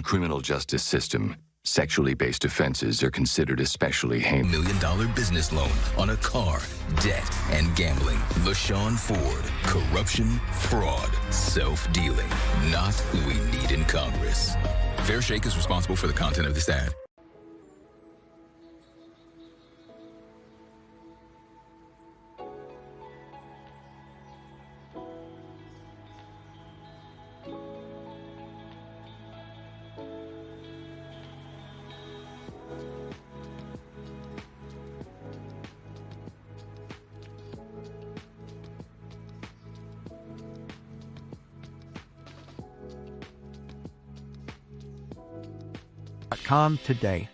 criminal justice system, sexually based offenses are considered especially heinous. $1 million business loan on a car, debt, and gambling. LaShawn Ford. Corruption, fraud, self-dealing. Not who we need in Congress. Fair Shake is responsible for the content of this ad. Today.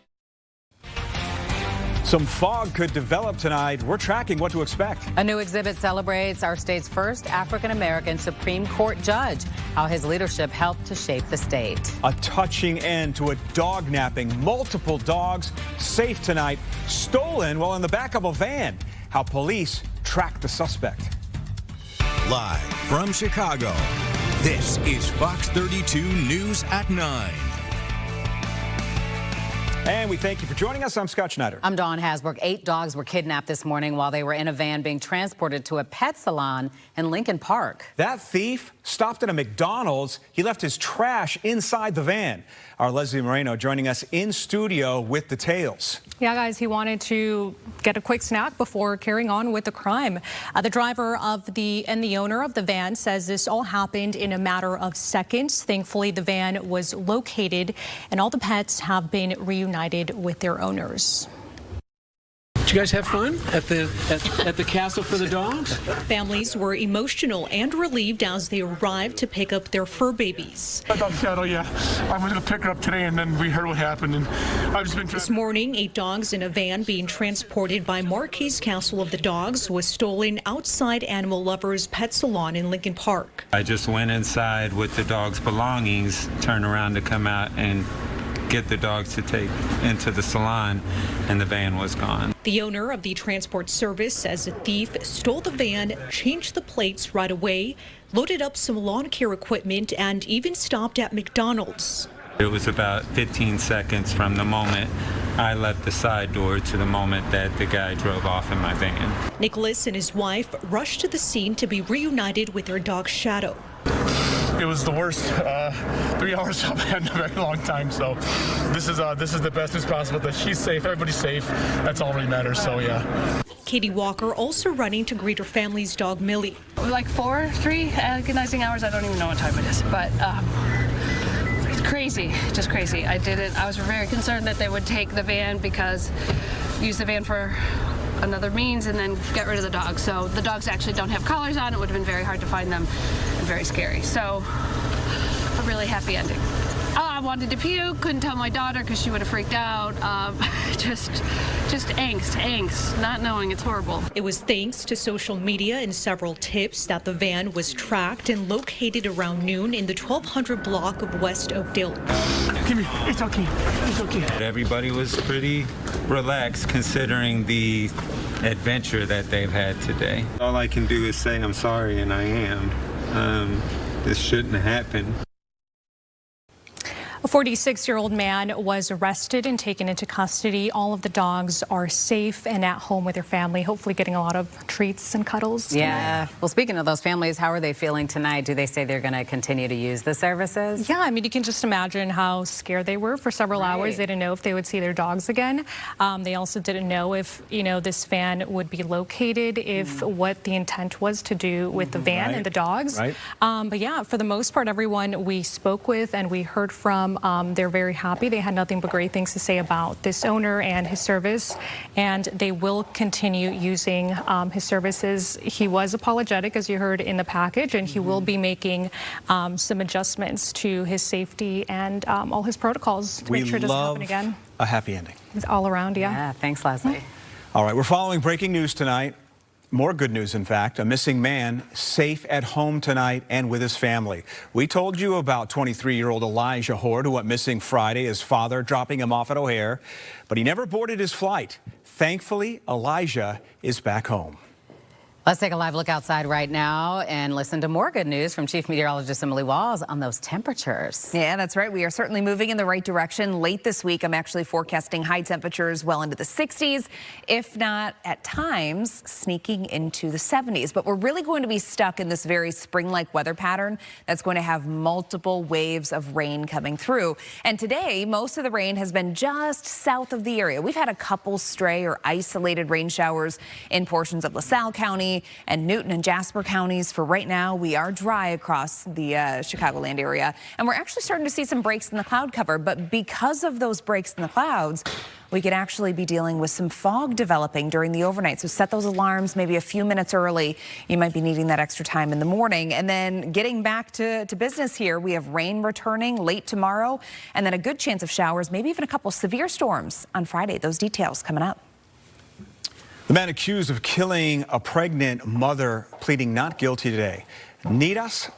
Some fog could develop tonight. We're tracking what to expect. A new exhibit celebrates our state's first African-American Supreme Court judge, how his leadership helped to shape the state. A touching end to a dog napping. Multiple dogs safe tonight, stolen while in the back of a van. How police tracked the suspect. Live from Chicago, this is Fox 32 News at 9. And we thank you for joining us. I'm Scott Schneider. I'm Dawn Hasbrook. 8 dogs were kidnapped this morning while they were in a van being transported to a pet salon in Lincoln Park. That thief stopped at a McDonald's. He left his trash inside the van. Our Leslie Moreno joining us in studio with details. Yeah, guys, he wanted to get a quick snack before carrying on with the crime. The driver and the owner of the van says this all happened in a matter of seconds. Thankfully, the van was located and all the pets have been reunited with their owners. Did you guys have fun at the castle for the dogs? Families were emotional and relieved as they arrived to pick up their fur babies. I thought Shadow, yeah. I was going to pick her up today, and then we heard what happened, and I've just been... This morning, 8 dogs in a van being transported by Marquis Castle of the Dogs was stolen outside Animal Lovers Pet Salon in Lincoln Park. I just went inside with the dog's belongings, turned around to come out and get the dogs to take into the salon, and the van was gone. The owner of the transport service says a thief stole the van, changed the plates right away, loaded up some lawn care equipment, and even stopped at McDonald's. It was about 15 seconds from the moment I left the side door to the moment that the guy drove off in my van. Nicholas and his wife rushed to the scene to be reunited with their dog Shadow. It was the worst 3 hours I've had in a very long time, so this is the best news possible, that she's safe, everybody's safe. That's all that really matters, so yeah. Katie Walker also running to greet her family's dog Millie. Like 3 agonizing hours, I don't even know what time it is, but it's crazy, just crazy. I was very concerned that they would take the van use the van for another means and then get rid of the dogs. So the dogs actually don't have collars on. It would have been very hard to find them and very scary. So a really happy ending. I wanted to puke, couldn't tell my daughter because she would have freaked out. Just angst, not knowing. It's horrible. It was thanks to social media and several tips that the van was tracked and located around noon in the 1200 block of West Oakdale. Give me, it's okay, it's okay. Everybody was pretty relaxed considering the adventure that they've had today. All I can do is say I'm sorry, and I am. This shouldn't happen. A 46-year-old man was arrested and taken into custody. All of the dogs are safe and at home with their family, hopefully getting a lot of treats and cuddles. Yeah. Well, speaking of those families, how are they feeling tonight? Do they say they're going to continue to use the services? Yeah, I mean, you can just imagine how scared they were for several hours. They didn't know if they would see their dogs again. They also didn't know if, this van would be located, if what the intent was to do with the van and the dogs. But yeah, for the most part, everyone we spoke with and we heard from, they're very happy. They had nothing but great things to say about this owner and his service, and they will continue using his services. He was apologetic, as you heard in the package, and he will be making some adjustments to his safety and all his protocols to make sure it doesn't happen again. A happy ending. It's all around, Yeah, thanks, Leslie. All right, we're following breaking news tonight. More good news, in fact. A missing man safe at home tonight and with his family. We told you about 23-year-old Elijah Horde, who went missing Friday, his father dropping him off at O'Hare, but he never boarded his flight. Thankfully, Elijah is back home. Let's take a live look outside right now and listen to more good news from Chief Meteorologist Emily Walls on those temperatures. Yeah, that's right. We are certainly moving in the right direction. Late this week, I'm actually forecasting high temperatures well into the 60s, if not at times sneaking into the 70s. But we're really going to be stuck in this very spring-like weather pattern that's going to have multiple waves of rain coming through. And today, most of the rain has been just south of the area. We've had a couple stray or isolated rain showers in portions of LaSalle County and Newton and Jasper counties. For right now, we are dry across the Chicagoland area, and we're actually starting to see some breaks in the cloud cover. But because of those breaks in the clouds, we could actually be dealing with some fog developing during the overnight. So set those alarms maybe a few minutes early. You might be needing that extra time in the morning. And then getting back to business here, we have rain returning late tomorrow, and then a good chance of showers, maybe even a couple severe storms on Friday. Those details coming up. The man accused of killing a pregnant mother pleading not guilty today. Nidas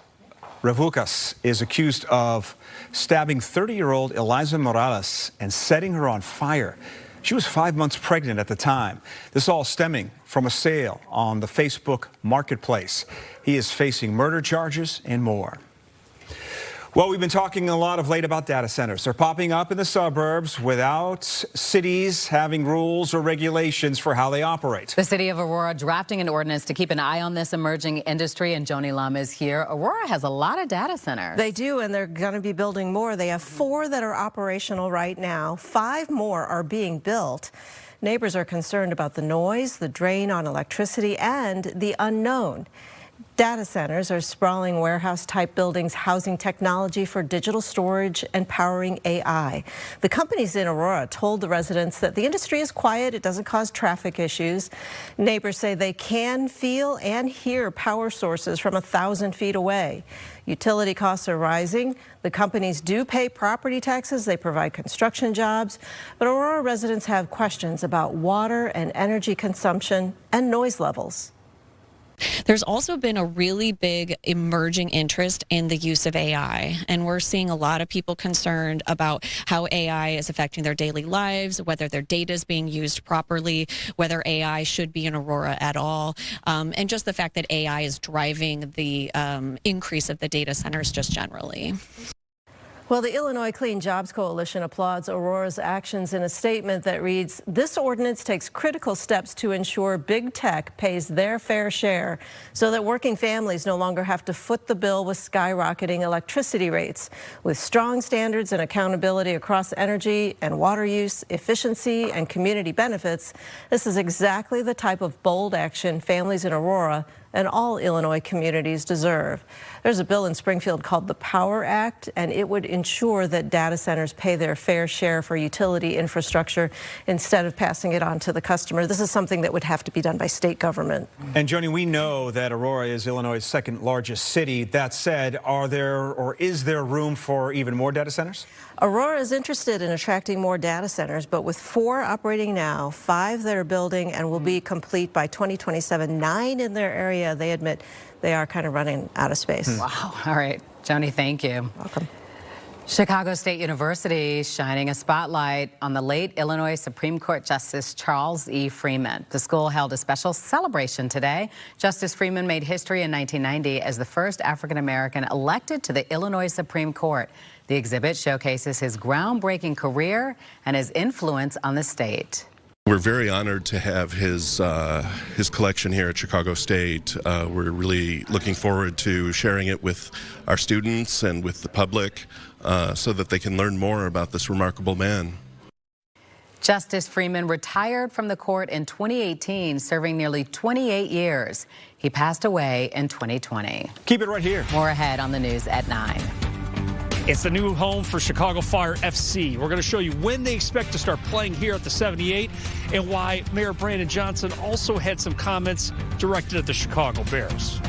Revucas is accused of stabbing 30-year-old Eliza Morales and setting her on fire. She was 5 months pregnant at the time. This all stemming from a sale on the Facebook marketplace. He is facing murder charges and more. Well, we've been talking a lot of late about data centers. They're popping up in the suburbs without cities having rules or regulations for how they operate. The city of Aurora drafting an ordinance to keep an eye on this emerging industry, and Joni Lum is here. Aurora has a lot of data centers. They do, and they're going to be building more. They have 4 that are operational right now. 5 more are being built. Neighbors are concerned about the noise, the drain on electricity, and the unknown. Data centers are sprawling warehouse-type buildings housing technology for digital storage and powering AI. The companies in Aurora told the residents that the industry is quiet, it doesn't cause traffic issues. Neighbors say they can feel and hear power sources from 1,000 feet away. Utility costs are rising. The companies do pay property taxes. They provide construction jobs. But Aurora residents have questions about water and energy consumption and noise levels. There's also been a really big emerging interest in the use of AI, and we're seeing a lot of people concerned about how AI is affecting their daily lives, whether their data is being used properly, whether AI should be in Aurora at all, and just the fact that AI is driving the increase of the data centers just generally. Well, the Illinois Clean Jobs Coalition applauds Aurora's actions in a statement that reads, "This ordinance takes critical steps to ensure big tech pays their fair share so that working families no longer have to foot the bill with skyrocketing electricity rates. With strong standards and accountability across energy and water use, efficiency, and community benefits, this is exactly the type of bold action families in Aurora and all Illinois communities deserve." There's a bill in Springfield called the Power Act, and it would ensure that data centers pay their fair share for utility infrastructure instead of passing it on to the customer. This is something that would have to be done by state government. And Joni, we know that Aurora is Illinois' second largest city. That said, are there or is there room for even more data centers? Aurora is interested in attracting more data centers, but with 4 operating now, 5 that are building and will be complete by 2027, 9 in their area, they admit they are kind of running out of space. Wow. All right. Joni, thank you. Welcome. Chicago State University shining a spotlight on the late Illinois Supreme Court Justice Charles E. Freeman. The school held a special celebration today. Justice Freeman made history in 1990 as the first African-American elected to the Illinois Supreme Court. The exhibit showcases his groundbreaking career and his influence on the state. We're very honored to have his collection here at Chicago State. We're really looking forward to sharing it with our students and with the public so that they can learn more about this remarkable man. Justice Freeman retired from the court in 2018, serving nearly 28 years. He passed away in 2020. Keep it right here. More ahead on the news at 9. It's the new home for Chicago Fire FC. We're going to show you when they expect to start playing here at the 78 and why Mayor Brandon Johnson also had some comments directed at the Chicago Bears.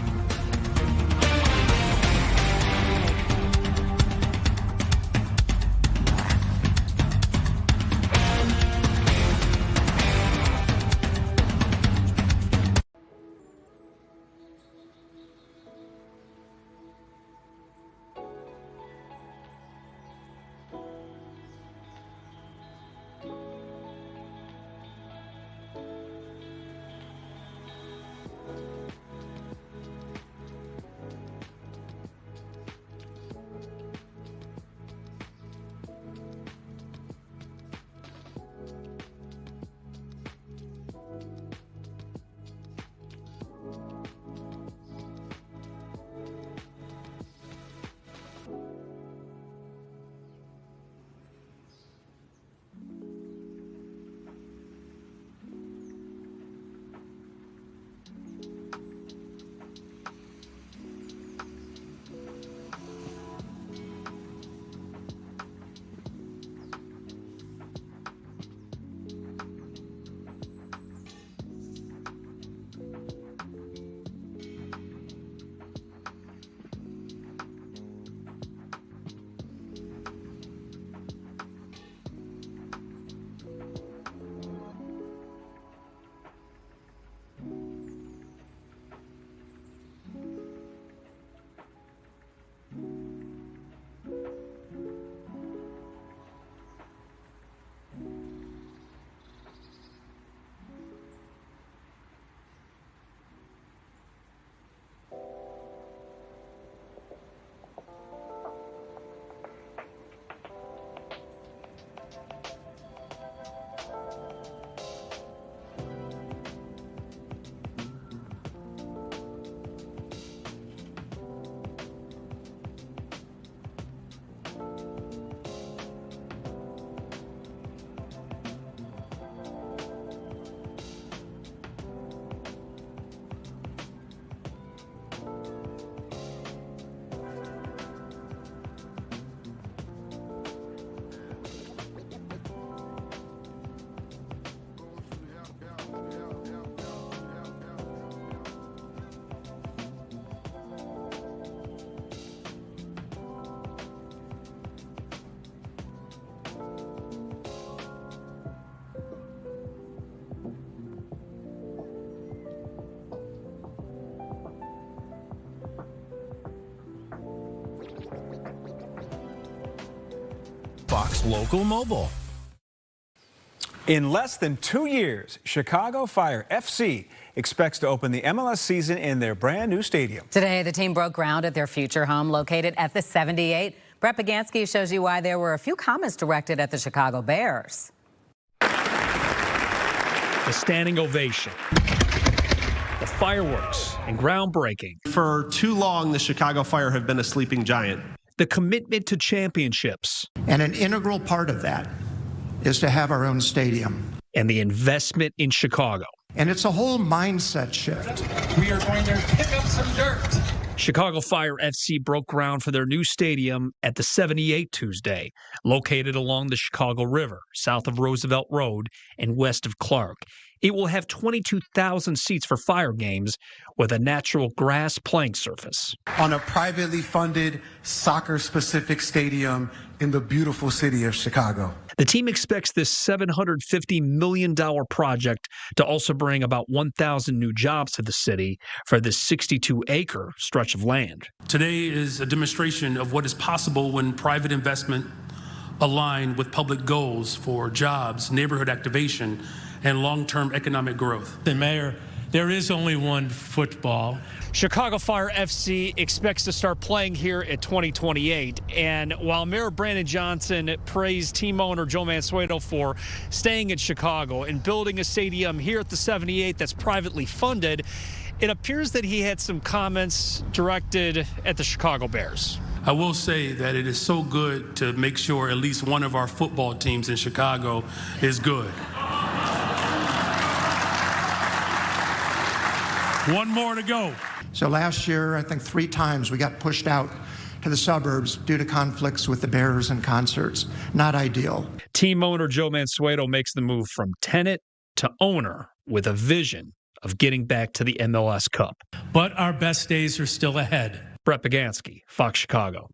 Fox Local Mobile. In less than 2 years, Chicago Fire FC expects to open the MLS season in their brand new stadium. Today, the team broke ground at their future home located at the 78. Brett Pagansky shows you why there were a few comments directed at the Chicago Bears. The standing ovation, the fireworks, and groundbreaking. For too long, the Chicago Fire have been a sleeping giant. The commitment to championships. And an integral part of that is to have our own stadium. And the investment in Chicago. And it's a whole mindset shift. We are going to pick up some dirt. Chicago Fire FC broke ground for their new stadium at the 78 Tuesday, located along the Chicago River, south of Roosevelt Road and west of Clark. It will have 22,000 seats for Fire games with a natural grass playing surface. On a privately funded, soccer-specific stadium in the beautiful city of Chicago. The team expects this $750 million project to also bring about 1,000 new jobs to the city for this 62-acre stretch of land. Today is a demonstration of what is possible when private investment align with public goals for jobs, neighborhood activation, and long-term economic growth. The mayor, there is only one football. Chicago Fire FC expects to start playing here at 2028. And while Mayor Brandon Johnson praised team owner Joe Mansueto for staying in Chicago and building a stadium here at the 78 that's privately funded, it appears that he had some comments directed at the Chicago Bears. I will say that it is so good to make sure at least one of our football teams in Chicago is good. One more to go. So last year, I think 3 times we got pushed out to the suburbs due to conflicts with the Bears and concerts. Not ideal. Team owner Joe Mansueto makes the move from tenant to owner with a vision of getting back to the MLS Cup. But our best days are still ahead. Brett Pagansky, Fox Chicago.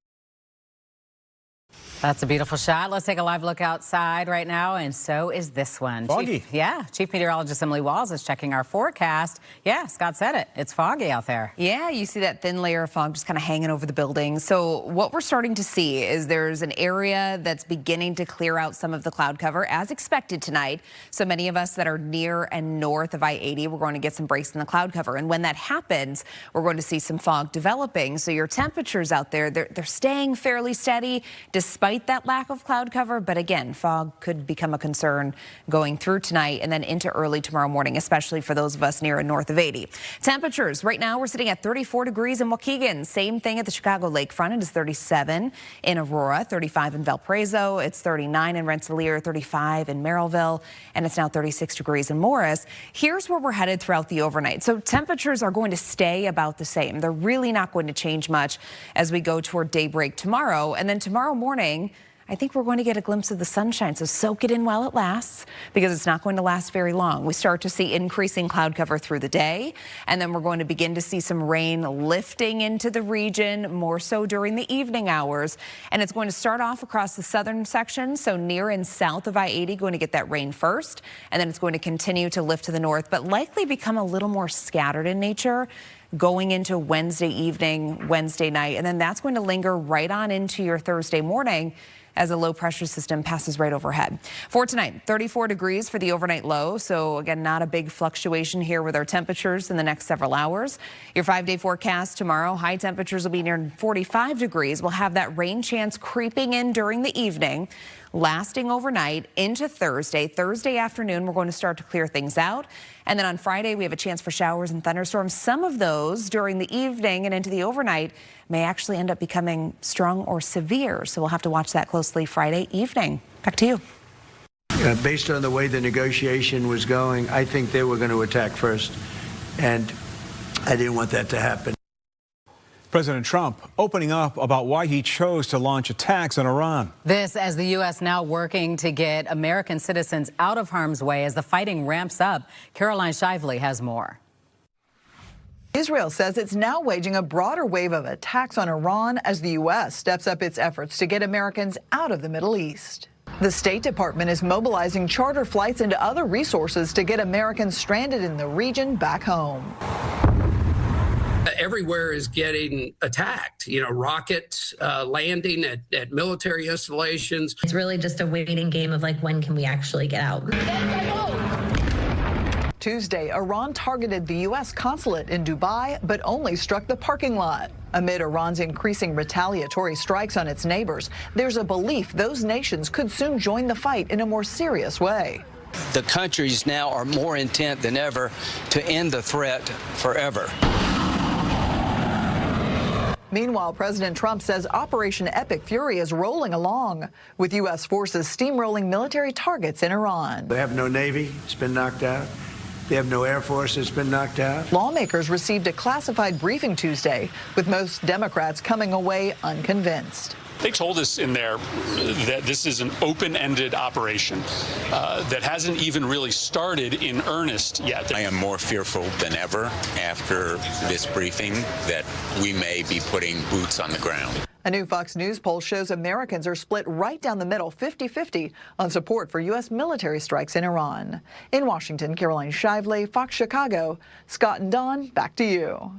That's a beautiful shot. Let's take a live look outside right now, and so is this one. Foggy. Chief Meteorologist Emily Walls is checking our forecast. Yeah, Scott said it. It's foggy out there. Yeah, you see that thin layer of fog just kind of hanging over the building. So what we're starting to see is there's an area that's beginning to clear out some of the cloud cover as expected tonight. So many of us that are near and north of I-80, we're going to get some breaks in the cloud cover. And when that happens, we're going to see some fog developing. So your temperatures out there, they're staying fairly steady despite that lack of cloud cover. But again, fog could become a concern going through tonight and then into early tomorrow morning, especially for those of us near and north of 80. Temperatures right now, we're sitting at 34 degrees in Waukegan. Same thing at the Chicago lakefront. It is 37 in Aurora, 35 in Valparaiso. It's 39 in Rensselaer, 35 in Merrillville, and it's now 36 degrees in Morris. Here's where we're headed throughout the overnight. So temperatures are going to stay about the same. They're really not going to change much as we go toward daybreak tomorrow. And then tomorrow morning, I think we're going to get a glimpse of the sunshine, so soak it in while it lasts, because it's not going to last very long. We start to see increasing cloud cover through the day, and then we're going to begin to see some rain lifting into the region, more so during the evening hours. And it's going to start off across the southern section, so near and south of I-80, going to get that rain first, and then it's going to continue to lift to the north, but likely become a little more scattered in nature going into Wednesday evening, Wednesday night, and then that's going to linger right on into your Thursday morning as a low pressure system passes right overhead. For tonight, 34 degrees for the overnight low. So again, not a big fluctuation here with our temperatures in the next several hours. Your 5-day forecast tomorrow, high temperatures will be near 45 degrees. We'll have that rain chance creeping in during the evening, lasting overnight into Thursday. Thursday afternoon, we're going to start to clear things out. And then on Friday, we have a chance for showers and thunderstorms. Some of those during the evening and into the overnight may actually end up becoming strong or severe. So we'll have to watch that closely Friday evening. Back to you. Based on the way the negotiation was going, I think they were going to attack first. And I didn't want that to happen. President Trump opening up about why he chose to launch attacks on Iran. This as the U.S. now working to get American citizens out of harm's way as the fighting ramps up. Caroline Shively has more. Israel says it's now waging a broader wave of attacks on Iran as the U.S. steps up its efforts to get Americans out of the Middle East. The State Department is mobilizing charter flights and other resources to get Americans stranded in the region back home. everywhere is getting attacked. Rockets landing at military installations. It's really just a waiting game of like, when can we actually get out? Tuesday, Iran targeted the U.S. consulate in Dubai, but only struck the parking lot. Amid Iran's increasing retaliatory strikes on its neighbors, there's a belief those nations could soon join the fight in a more serious way. The countries now are more intent than ever to end the threat forever. Meanwhile, President Trump says Operation Epic Fury is rolling along, with U.S. forces steamrolling military targets in Iran. They have no Navy. It's been knocked out. They have no Air Force. It's been knocked out. Lawmakers received a classified briefing Tuesday, with most Democrats coming away unconvinced. They told us in there that this is an open-ended operation that hasn't even really started in earnest yet. I am more fearful than ever after this briefing that we may be putting boots on the ground. A new Fox News poll shows Americans are split right down the middle, 50-50, on support for U.S. military strikes in Iran. In Washington, Caroline Shively, Fox Chicago. Scott and Don, back to you.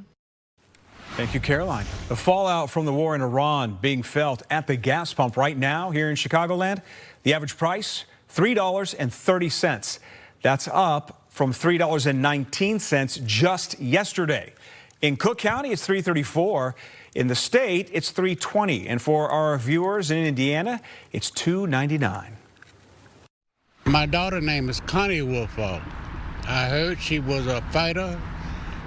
Thank you, Caroline. The fallout from the war in Iran being felt at the gas pump right now here in Chicagoland. The average price, $3.30. That's up from $3.19 just yesterday. In Cook County, it's $3.34. In the state, it's $3.20. And for our viewers in Indiana, it's $2.99. My daughter's name is Connie Woolfolk. I heard she was a fighter,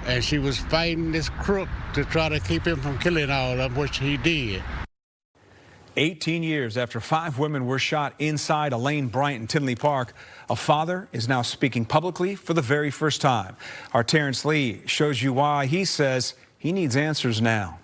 and she was fighting this crook to try to keep him from killing all of them, which he did. 18 years after 5 women were shot inside a Bryant in Tinley Park, a father is now speaking publicly for the very first time. Our Terrence Lee shows you why he says he needs answers now.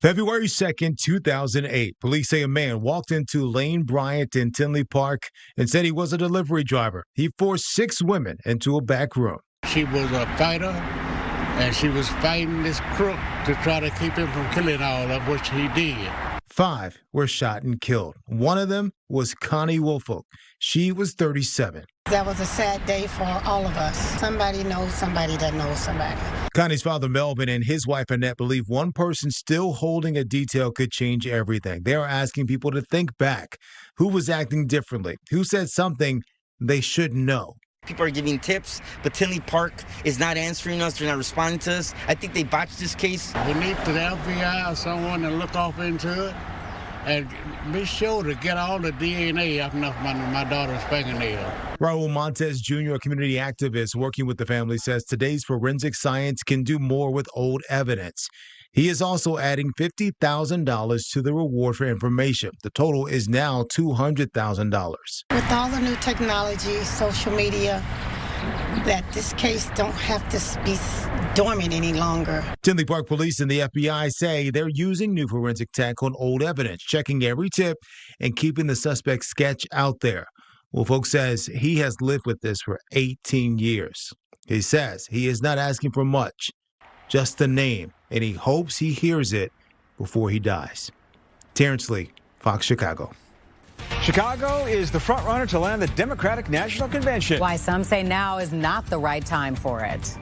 February 2nd, 2008, police say a man walked into Bryant in Tinley Park and said he was a delivery driver. He forced 6 women into a back room. She was a fighter, and she was fighting this crook to try to keep him from killing all of them, which he did. 5 were shot and killed. One of them was Connie Woolfolk. She was 37. That was a sad day for all of us. Somebody knows somebody that knows somebody. Connie's father, Melvin, and his wife, Annette, believe one person still holding a detail could change everything. They are asking people to think back. Who was acting differently? Who said something they shouldn't know? People are giving tips, but Tinley Park is not answering us. They're not responding to us. I think they botched this case. We need the FBI or someone to look off into it and be sure to get all the DNA off my daughter's fingernail. Raul Montes Jr., a community activist working with the family, says today's forensic science can do more with old evidence. He is also adding $50,000 to the reward for information. The total is now $200,000. With all the new technology, social media, that this case don't have to be dormant any longer. Tinley Park Police and the FBI say they're using new forensic tech on old evidence, checking every tip and keeping the suspect's sketch out there. Woolfolk says he has lived with this for 18 years. He says he is not asking for much, just the name, and he hopes he hears it before he dies. Terrence Lee, Fox Chicago. Chicago is the front runner to land the Democratic National Convention. Why some say now is not the right time for it.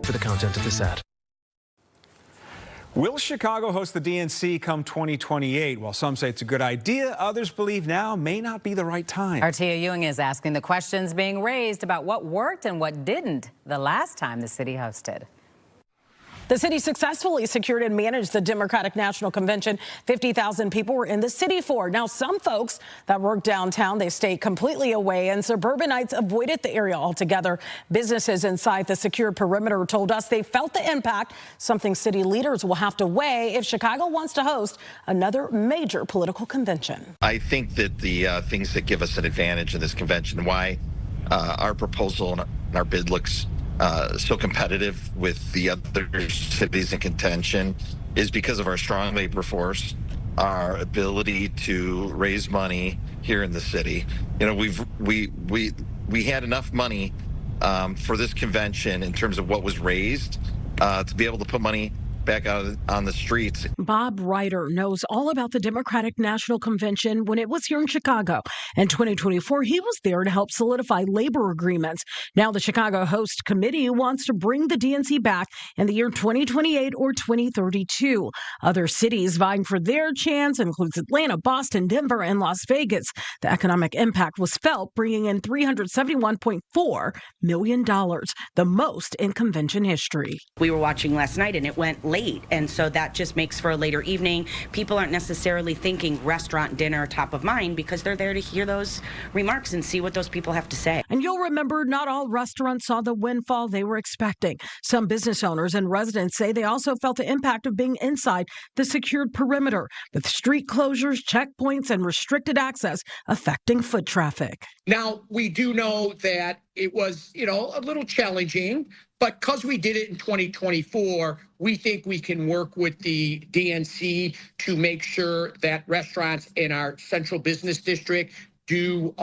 for the content of this ad. Will Chicago host the DNC come 2028? While some say it's a good idea, others believe now may not be the right time. Our Tia Ewing is asking the questions being raised about what worked and what didn't the last time the city hosted. The city successfully secured and managed the Democratic National Convention. 50,000 people were in the city for. Now, some folks that work downtown, they stayed completely away, and suburbanites avoided the area altogether. Businesses inside the secured perimeter told us they felt the impact, something city leaders will have to weigh if Chicago wants to host another major political convention. I think that the things that give us an advantage in this convention, why our proposal and our bid looks so competitive with the other cities in contention, is because of our strong labor force, our ability to raise money here in the city. You know, we had enough money for this convention in terms of what was raised to be able to put money back out on the streets. Bob Ryder knows all about the Democratic National Convention when it was here in Chicago. In 2024, he was there to help solidify labor agreements. Now the Chicago Host Committee wants to bring the DNC back in the year 2028 or 2032. Other cities vying for their chance includes Atlanta, Boston, Denver, and Las Vegas. The economic impact was felt, bringing in $371.4 million, the most in convention history. We were watching last night and it went late, and so that just makes for a later evening. People aren't necessarily thinking restaurant dinner top of mind because they're there to hear those remarks and see what those people have to say. And you'll remember not all restaurants saw the windfall they were expecting. Some business owners and residents say they also felt the impact of being inside the secured perimeter, with street closures, checkpoints, and restricted access affecting foot traffic. Now, we do know that it was, a little challenging, but because we did it in 2024, we think we can work with the DNC to make sure that restaurants in our central business district do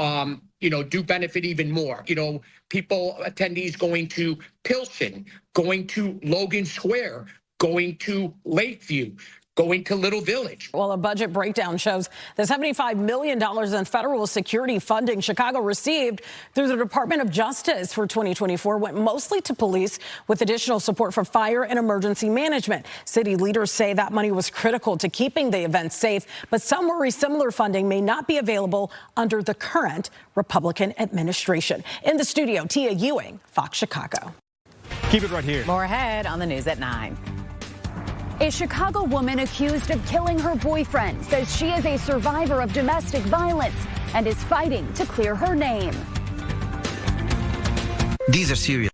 benefit even more. Attendees going to Pilsen, going to Logan Square, going to Lakeview, going to Little Village. Well, a budget breakdown shows the $75 million in federal security funding Chicago received through the Department of Justice for 2024 went mostly to police, with additional support for fire and emergency management. City leaders say that money was critical to keeping the event safe, but some worry similar funding may not be available under the current Republican administration. In the studio, Tia Ewing, Fox Chicago. Keep it right here. More ahead on the news at 9. A Chicago woman accused of killing her boyfriend says she is a survivor of domestic violence and is fighting to clear her name. These are serious.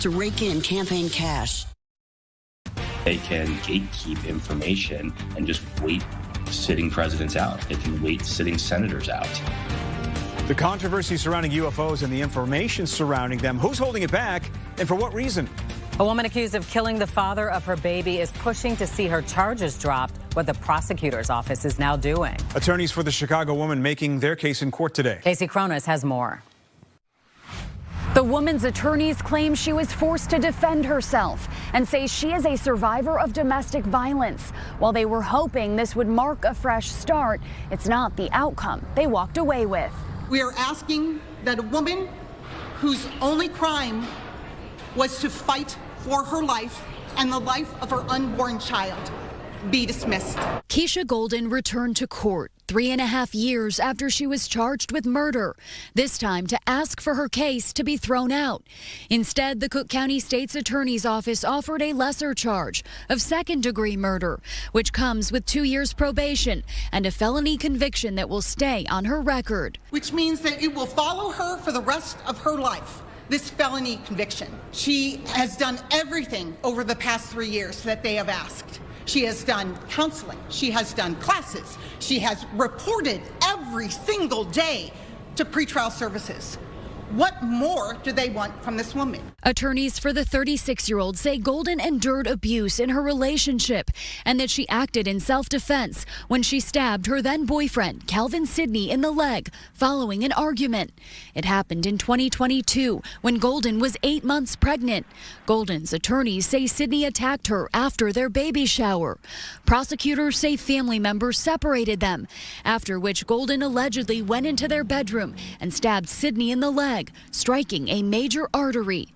to rake in campaign cash. They can gatekeep information and just wait sitting presidents out. They can wait sitting senators out. The controversy surrounding UFOs and the information surrounding them. Who's holding it back and for what reason? A woman accused of killing the father of her baby is pushing to see her charges dropped, what the prosecutor's office is now doing. Attorneys for the Chicago woman making their case in court today. Casey Cronus has more. The woman's attorneys claim she was forced to defend herself and say she is a survivor of domestic violence. While they were hoping this would mark a fresh start, it's not the outcome they walked away with. We are asking that a woman whose only crime was to fight for her life and the life of her unborn child be dismissed. Keisha Golden returned to court 3.5 years after she was charged with murder, this time to ask for her case to be thrown out. Instead, the Cook County State's Attorney's Office offered a lesser charge of second-degree murder, which comes with 2 years probation and a felony conviction that will stay on her record. Which means that it will follow her for the rest of her life. This felony conviction. She has done everything over the past 3 years that they have asked. She has done counseling. She has done classes. She has reported every single day to pretrial services. What more do they want from this woman? Attorneys for the 36-year-old say Golden endured abuse in her relationship and that she acted in self-defense when she stabbed her then-boyfriend, Calvin Sidney, in the leg following an argument. It happened in 2022 when Golden was 8 months pregnant. Golden's attorneys say Sidney attacked her after their baby shower. Prosecutors say family members separated them, after which Golden allegedly went into their bedroom and stabbed Sidney in the leg, striking a major artery.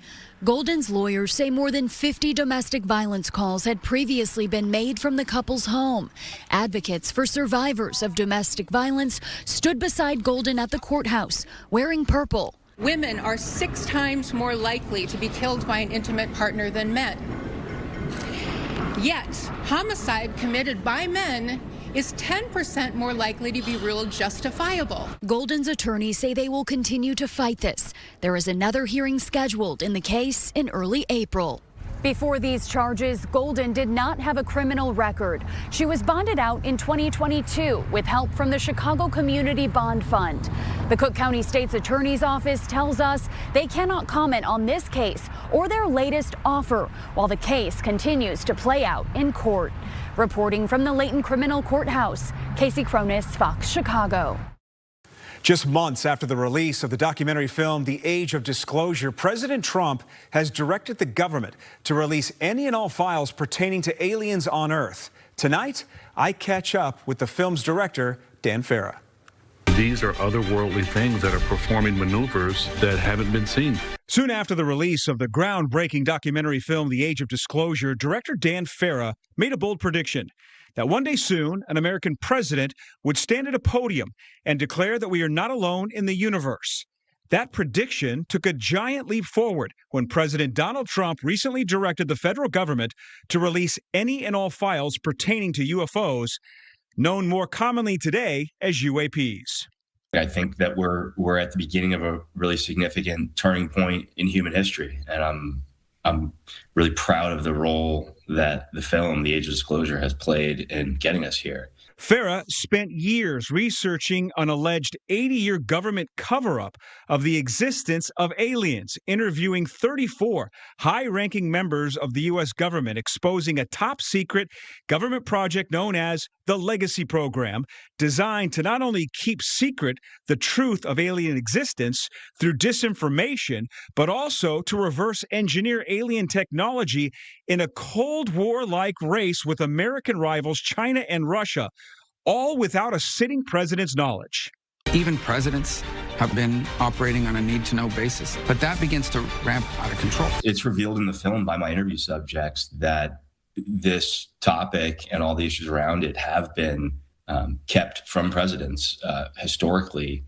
Golden's lawyers say more than 50 domestic violence calls had previously been made from the couple's home. Advocates for survivors of domestic violence stood beside Golden at the courthouse, wearing purple. Women are 6 times more likely to be killed by an intimate partner than men. Yet, homicide committed by men is 10% more likely to be ruled justifiable. Golden's attorneys say they will continue to fight this. There is another hearing scheduled in the case in early April. Before these charges, Golden did not have a criminal record. She was bonded out in 2022 with help from the Chicago Community Bond Fund. The Cook County State's Attorney's Office tells us they cannot comment on this case or their latest offer while the case continues to play out in court. Reporting from the Layton Criminal Courthouse, Casey Cronus, Fox Chicago. Just months after the release of the documentary film, The Age of Disclosure, President Trump has directed the government to release any and all files pertaining to aliens on Earth. Tonight, I catch up with the film's director, Dan Farah. These are otherworldly things that are performing maneuvers that haven't been seen. Soon after the release of the groundbreaking documentary film, The Age of Disclosure, director Dan Farah made a bold prediction that one day soon, an American president would stand at a podium and declare that we are not alone in the universe. That prediction took a giant leap forward when President Donald Trump recently directed the federal government to release any and all files pertaining to UFOs, known more commonly today as UAPs. I think that we're at the beginning of a really significant turning point in human history, and I'm really proud of the role that the film, The Age of Disclosure, has played in getting us here. Farah spent years researching an alleged 80-year government cover-up of the existence of aliens, interviewing 34 high-ranking members of the U.S. government, exposing a top-secret government project known as the Legacy Program, designed to not only keep secret the truth of alien existence through disinformation, but also to reverse engineer alien technology in a Cold War-like race with American rivals China and Russia, all without a sitting president's knowledge. Even presidents have been operating on a need-to-know basis, but that begins to ramp out of control. It's revealed in the film by my interview subjects that this topic and all the issues around it have been kept from presidents historically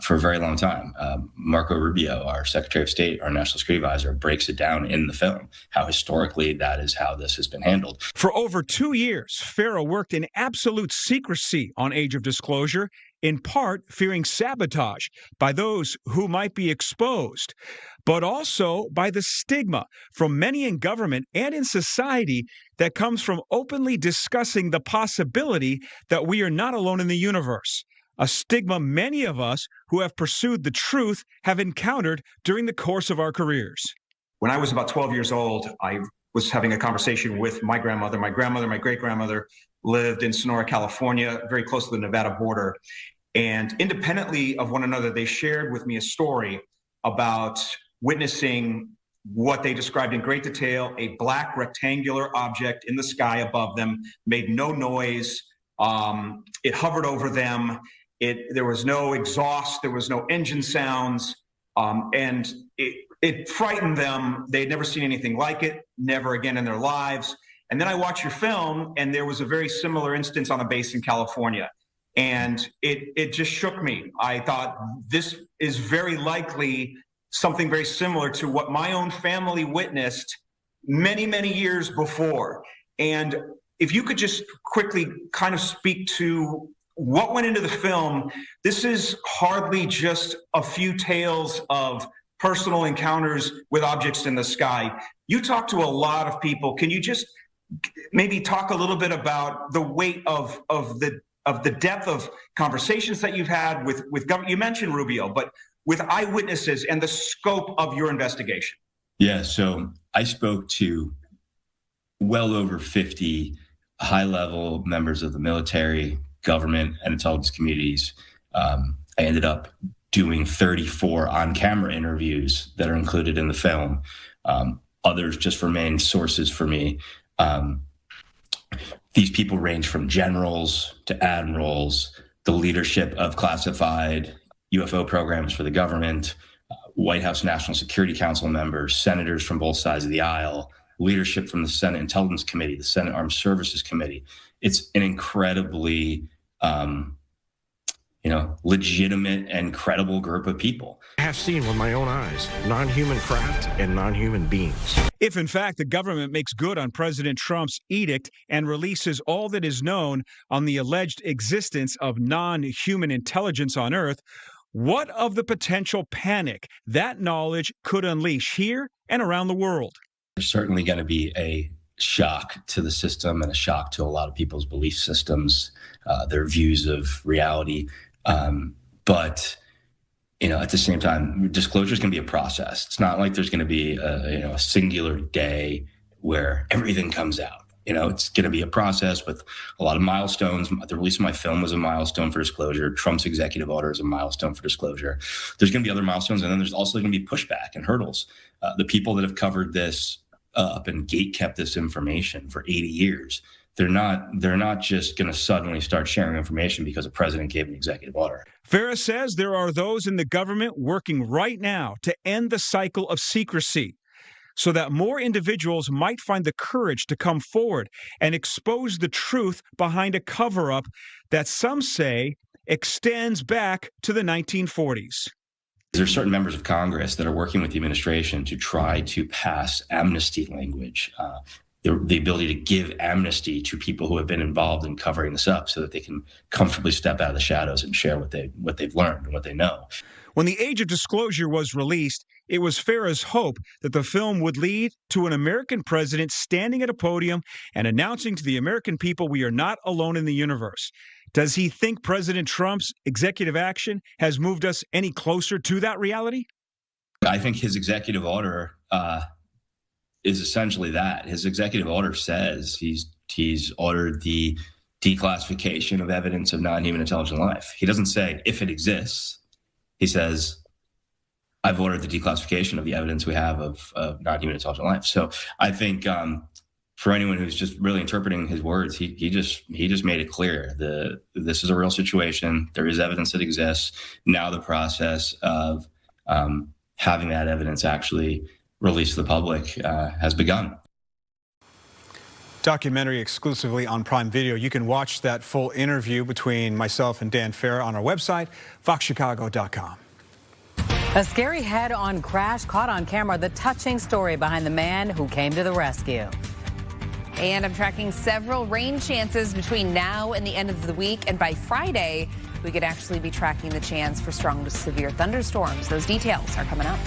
for a very long time. Marco Rubio, our Secretary of State, our National Security Advisor, breaks it down in the film, how historically that is how this has been handled. For over 2 years, FARA worked in absolute secrecy on Age of Disclosure, in part fearing sabotage by those who might be exposed, but also by the stigma from many in government and in society that comes from openly discussing the possibility that we are not alone in the universe. A stigma many of us who have pursued the truth have encountered during the course of our careers. When I was about 12 years old, I was having a conversation with my grandmother. My great-grandmother lived in Sonora, California, very close to the Nevada border. And independently of one another, they shared with me a story about witnessing what they described in great detail, a black rectangular object in the sky above them, made no noise. It hovered over them. There was no exhaust, there was no engine sounds, and it frightened them. They had never seen anything like it, never again in their lives. And then I watched your film, and there was a very similar instance on a base in California. And it just shook me. I thought, this is very likely something very similar to what my own family witnessed many, many years before. And if you could just quickly kind of speak to what went into the film. This is hardly just a few tales of personal encounters with objects in the sky. You talk to a lot of people. Can you just maybe talk a little bit about the weight of the depth of conversations that you've had with government? You mentioned Rubio, but with eyewitnesses and the scope of your investigation. Yeah, so I spoke to well over 50 high-level members of the military, government, and intelligence communities. I ended up doing 34 on-camera interviews that are included in the film. Others just remain sources for me. These people range from generals to admirals, the leadership of classified UFO programs for the government, White House National Security Council members, senators from both sides of the aisle, leadership from the Senate Intelligence Committee, the Senate Armed Services Committee. It's an incredibly, legitimate and credible group of people. I have seen with my own eyes non-human craft and non-human beings. If, in fact, the government makes good on President Trump's edict and releases all that is known on the alleged existence of non-human intelligence on Earth, what of the potential panic that knowledge could unleash here and around the world? There's certainly going to be a shock to the system and a shock to a lot of people's belief systems, their views of reality. But at the same time, disclosure is going to be a process. It's not like there's going to be a singular day where everything comes out. It's going to be a process with a lot of milestones. The release of my film was a milestone for disclosure. Trump's executive order is a milestone for disclosure. There's going to be other milestones, and then there's also going to be pushback and hurdles. The people that have covered this up and gatekept this information for 80 years, they're not just going to suddenly start sharing information because a president gave an executive order. Farah says there are those in the government working right now to end the cycle of secrecy so that more individuals might find the courage to come forward and expose the truth behind a cover-up that some say extends back to the 1940s. There are certain members of Congress that are working with the administration to try to pass amnesty language, the ability to give amnesty to people who have been involved in covering this up so that they can comfortably step out of the shadows and share what they've learned and what they know. When the Age of Disclosure was released, it was Farah's hope that the film would lead to an American president standing at a podium and announcing to the American people we are not alone in the universe. Does he think President Trump's executive action has moved us any closer to that reality? I think his executive order is essentially that. His executive order says he's ordered the declassification of evidence of non-human intelligent life. He doesn't say if it exists. He says, I've ordered the declassification of the evidence we have of non-human intelligent life. So I think for anyone who's just really interpreting his words, he just made it clear this is a real situation. There is evidence that exists. Now the process of having that evidence actually released to the public has begun. documentary exclusively on Prime Video. You can watch that full interview between myself and Dan Farah on our website, foxchicago.com. A scary head-on crash caught on camera. The touching story behind the man who came to the rescue. And I'm tracking several rain chances between now and the end of the week. And by Friday, we could actually be tracking the chance for strong to severe thunderstorms. Those details are coming up.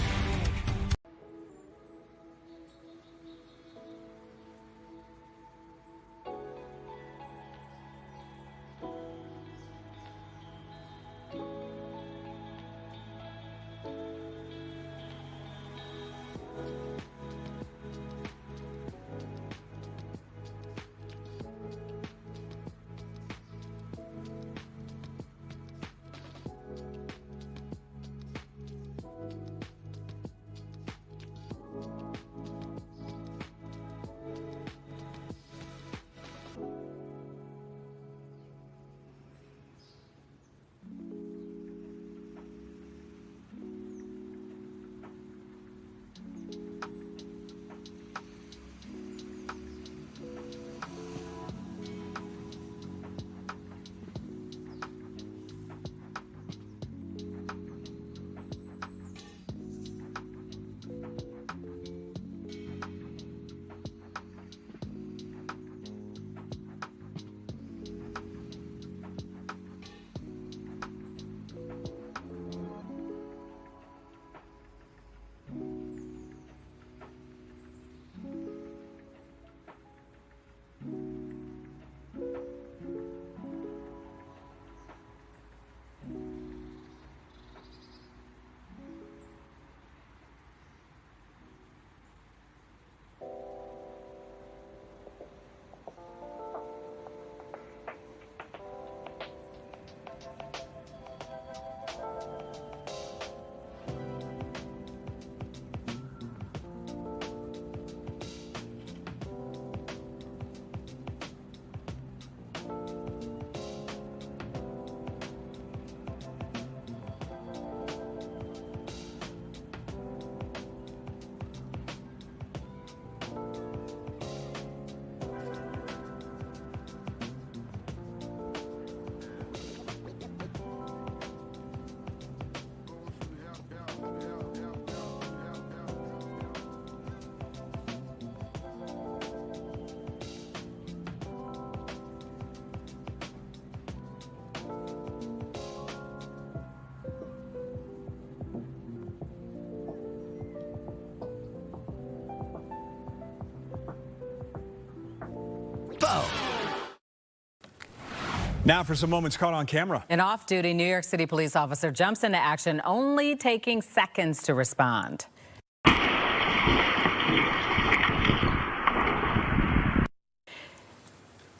Now for some moments caught on camera. An off-duty New York City police officer jumps into action, only taking seconds to respond.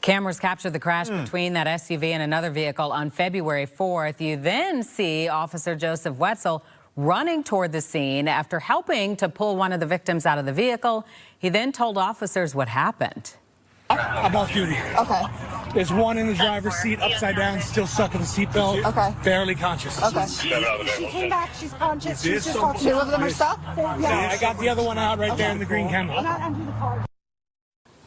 Cameras captured the crash between that SUV and another vehicle on February 4th. You then see Officer Joseph Wetzel running toward the scene after helping to pull one of the victims out of the vehicle. He then told officers what happened. I'm off duty. Okay. There's one in the driver's seat, upside down, still stuck in the seatbelt. Okay. Barely conscious. Okay. She came back. She's conscious. She's just conscious. Two of them are stuck? Yeah, I got the other one out right there in the green camera. Not under the car.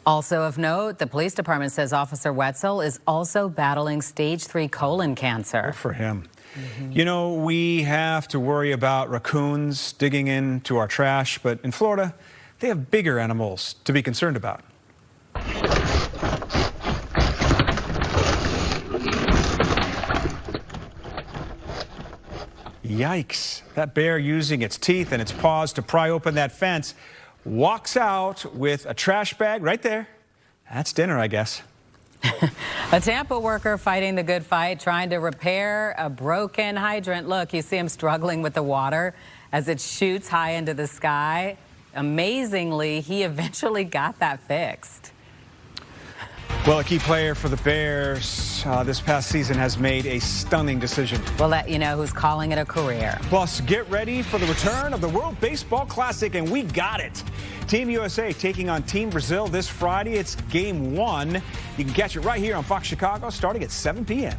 Also of note, the police department says Officer Wetzel is also battling stage 3 colon cancer. Good for him. You know, we have to worry about raccoons digging into our trash, but in Florida, they have bigger animals to be concerned about. Yikes. That bear, using its teeth and its paws to pry open that fence, walks out with a trash bag right there. That's dinner, I guess. A Tampa worker fighting the good fight, trying to repair a broken hydrant. Look, you see him struggling with the water as it shoots high into the sky. Amazingly, he eventually got that fixed. Well, a key player for the Bears this past season has made a stunning decision. We'll let you know who's calling it a career. Plus, get ready for the return of the World Baseball Classic, and we got it. Team USA taking on Team Brazil this Friday. It's Game 1. You can catch it right here on Fox Chicago starting at 7 p.m.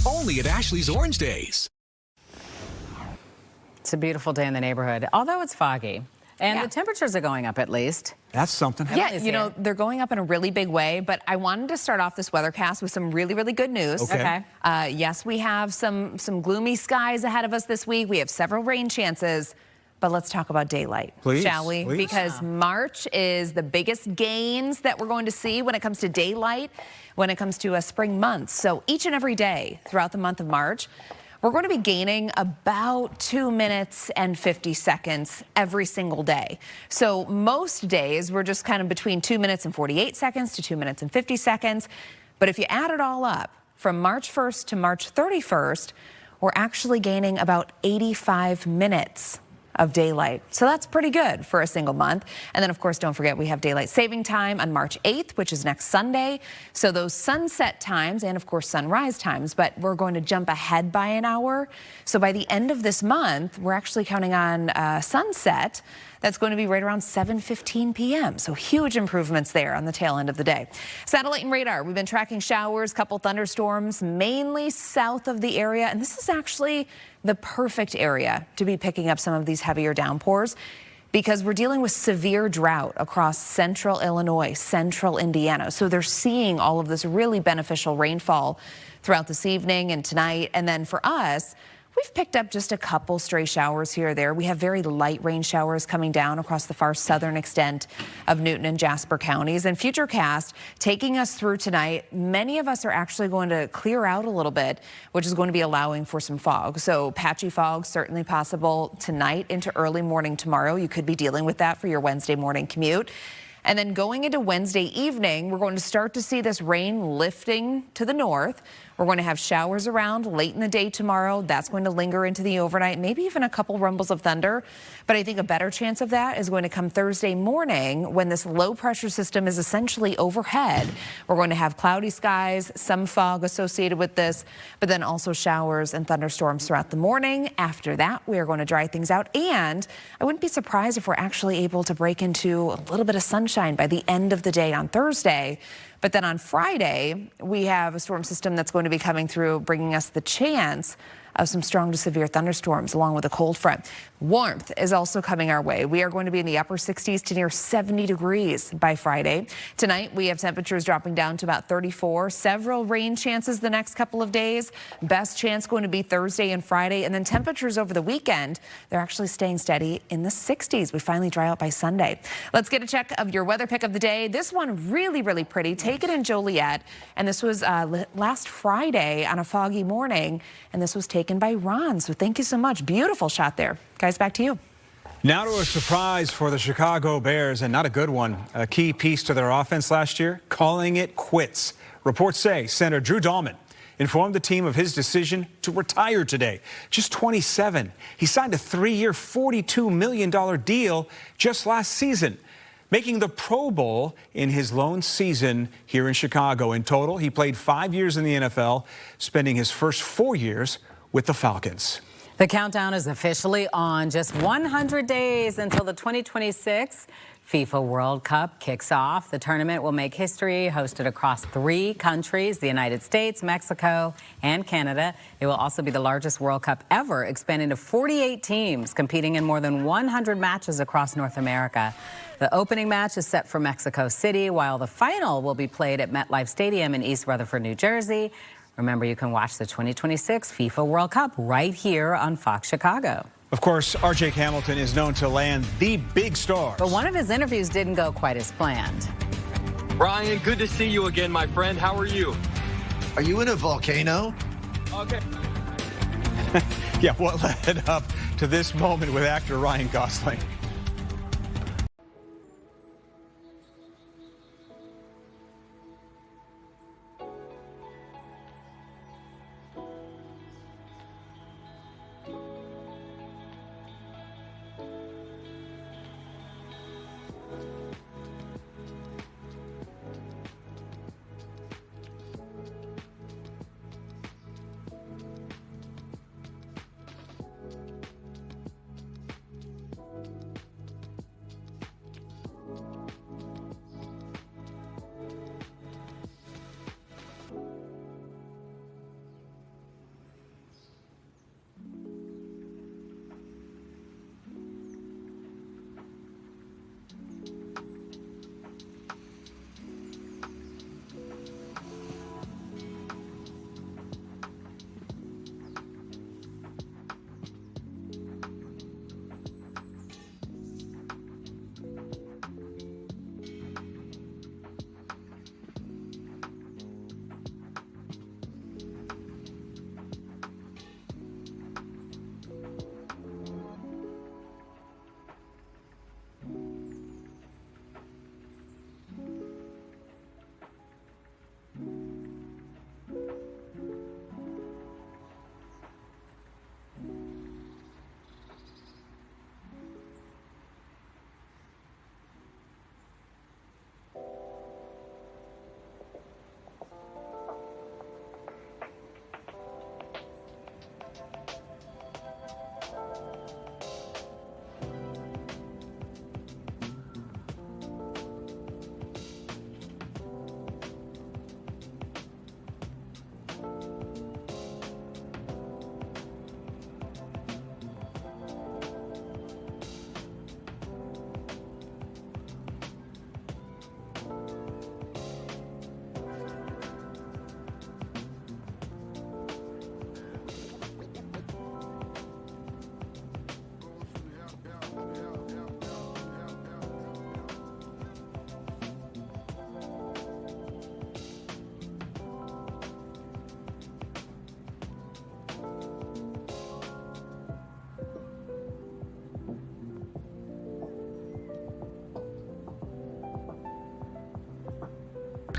Only at Ashley's Orange Days. It's a beautiful day in the neighborhood, although it's foggy. And the temperatures are going up at least. That's something. Yeah, you know, they're going up in a really big way, but I wanted to start off this weathercast with some really, really good news. Okay. Yes, we have some gloomy skies ahead of us this week. We have several rain chances, but let's talk about daylight, please, shall we? Please. Because March is the biggest gains that we're going to see when it comes to daylight, when it comes to a spring month. So each and every day throughout the month of March, we're going to be gaining about 2 minutes and 50 seconds every single day. So most days we're just kind of between 2 minutes and 48 seconds to 2 minutes and 50 seconds. But if you add it all up, from March 1st to March 31st, we're actually gaining about 85 minutes of daylight. So that's pretty good for a single month. And then, of course, don't forget we have daylight saving time on March 8th, which is next Sunday. So those sunset times and, of course, sunrise times, but we're going to jump ahead by an hour. So by the end of this month, we're actually counting on sunset. That's going to be right around 7:15 p.m. So huge improvements there on the tail end of the day. Satellite and radar, we've been tracking showers, couple thunderstorms, mainly south of the area. And this is actually the perfect area to be picking up some of these heavier downpours because we're dealing with severe drought across central Illinois, central Indiana. So they're seeing all of this really beneficial rainfall throughout this evening and tonight. And then for us, we've picked up just a couple stray showers here or there. We have very light rain showers coming down across the far southern extent of Newton and Jasper counties. And Futurecast taking us through tonight, many of us are actually going to clear out a little bit, which is going to be allowing for some fog. So patchy fog certainly possible tonight into early morning tomorrow. You could be dealing with that for your Wednesday morning commute. And then going into Wednesday evening, we're going to start to see this rain lifting to the north. We're going to have showers around late in the day tomorrow. That's going to linger into the overnight, maybe even a couple rumbles of thunder. But I think a better chance of that is going to come Thursday morning when this low pressure system is essentially overhead. We're going to have cloudy skies, some fog associated with this, but then also showers and thunderstorms throughout the morning. After that, we are going to dry things out. And I wouldn't be surprised if we're actually able to break into a little bit of sunshine by the end of the day on Thursday. But then on Friday, we have a storm system that's going to be coming through, bringing us the chance of some strong to severe thunderstorms along with a cold front. Warmth is also coming our way. We are going to be in the upper 60s to near 70 degrees by Friday. Tonight, we have temperatures dropping down to about 34. Several rain chances the next couple of days. Best chance going to be Thursday and Friday. And then temperatures over the weekend, they're actually staying steady in the 60s. We finally dry out by Sunday. Let's get a check of your weather pick of the day. This one really, really pretty. Take it in Joliet. And this was last Friday on a foggy morning. And this was taken by Ron. So thank you so much. Beautiful shot there. Guys, back to you. Now to a surprise for the Chicago Bears, and not a good one. A key piece to their offense last year, calling it quits. Reports say center Drew Dahlman informed the team of his decision to retire today. Just 27. He signed a 3-year, $42 million deal just last season, making the Pro Bowl in his lone season here in Chicago. In total, he played 5 years in the NFL, spending his first 4 years with the Falcons. The countdown is officially on. Just 100 days until the 2026 FIFA World Cup kicks off. The tournament will make history, hosted across 3 countries, the United States, Mexico, and Canada. It will also be the largest World Cup ever, expanding to 48 teams competing in more than 100 matches across North America. The opening match is set for Mexico City, while the final will be played at MetLife Stadium in East Rutherford, New Jersey. Remember, you can watch the 2026 FIFA World Cup right here on Fox Chicago. Of course, R.J. Hamilton is known to land the big stars. But one of his interviews didn't go quite as planned. Ryan, good to see you again, my friend. How are you? Are you in a volcano? Okay. Yeah, what led up to this moment with actor Ryan Gosling?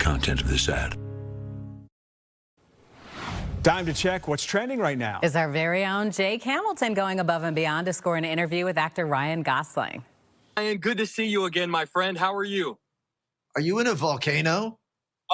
content of this ad. Time to check what's trending right now. Is our very own Jake Hamilton going above and beyond to score an interview with actor Ryan Gosling. Ryan, good to see you again, my friend. How are you? Are you in a volcano?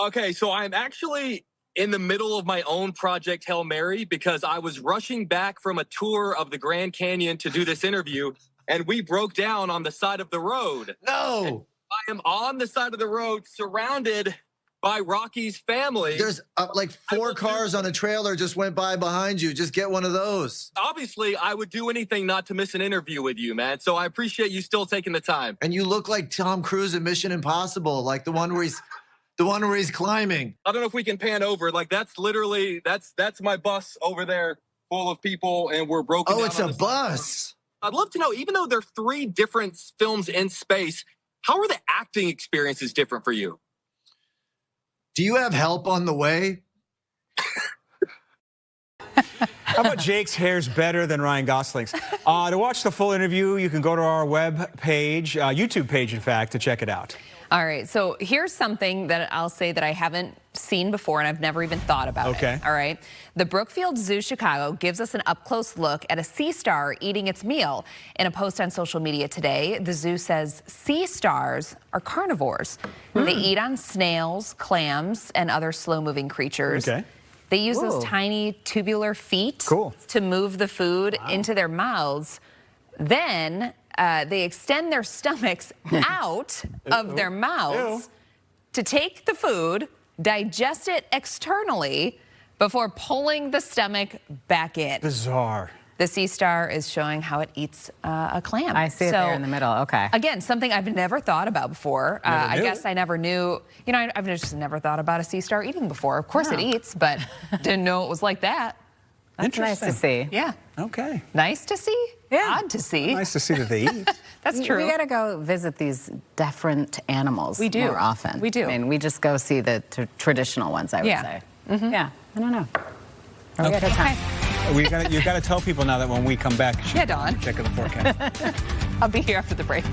Okay, so I'm actually in the middle of my own Project Hail Mary because I was rushing back from a tour of the Grand Canyon to do this interview, and we broke down on the side of the road. No! And I am on the side of the road surrounded by Rocky's family. There's like 4 cars on a trailer just went by behind you. Just get one of those. Obviously, I would do anything not to miss an interview with you, man. So I appreciate you still taking the time. And you look like Tom Cruise in Mission Impossible, like the one where he's climbing. I don't know if we can pan over. Like that's literally that's my bus over there full of people, and we're broken. Oh, it's a bus. I'd love to know, even though there are 3 different films in space, how are the acting experiences different for you? Do you have help on the way? How about Jake's hair's better than Ryan Gosling's? To watch the full interview, you can go to our web page, YouTube page, in fact, to check it out. All right, so here's something that I'll say that I haven't seen before and I've never even thought about it. All right, the Brookfield Zoo Chicago gives us an up-close look at a sea star eating its meal. In a post on social media today, the zoo says sea stars are carnivores. They eat on snails, clams, and other slow-moving creatures. They use those tiny tubular feet to move the food into their mouths. Then they extend their stomachs out of their mouths to take the food, digest it externally before pulling the stomach back in. Bizarre. The sea star is showing how it eats a clam. I see it there in the middle. Okay. Again, something I've never thought about before. I guess I never knew. You know, I've just never thought about a sea star eating before. Of course it eats, but didn't know it was like that. That's nice to see. Yeah. Okay. Nice to see? Yeah. Odd to see. Nice to see that they eat. That's true. We got to go visit these different animals more often. We do. I mean, we just go see the traditional ones, I would say. Yeah, I don't know. Are we out of time? You got to tell people now that when we come back, Yeah, Dawn. check the forecast. I'll be here after the break.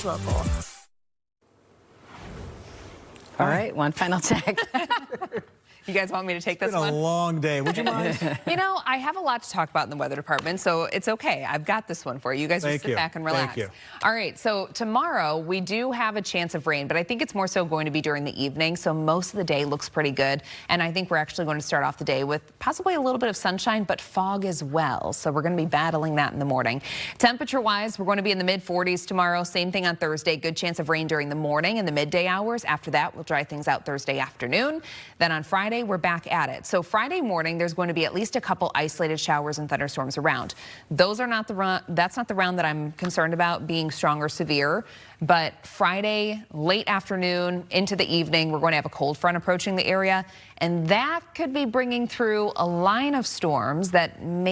local. All right, one final check. You guys want me to take this It's been one? a long day. Would you mind? You know, I have a lot to talk about in the weather department, so it's okay. I've got this one for you. You guys just sit back and relax. Thank you. All right, so tomorrow we do have a chance of rain, but I think it's more so going to be during the evening, so most of the day looks pretty good. And I think we're actually going to start off the day with possibly a little bit of sunshine, but fog as well. So we're going to be battling that in the morning. Temperature-wise, we're going to be in the mid-40s tomorrow. Same thing on Thursday. Good chance of rain during the morning and the midday hours. After that, we'll dry things out Thursday afternoon. Then on Friday, we're back at it. So Friday morning, there's going to be at least a couple isolated showers and thunderstorms around. Those are not the run. That's not the round that I'm concerned about being strong or severe. But Friday, late afternoon into the evening, we're going to have a cold front approaching the area. And that could be bringing through a line of storms that may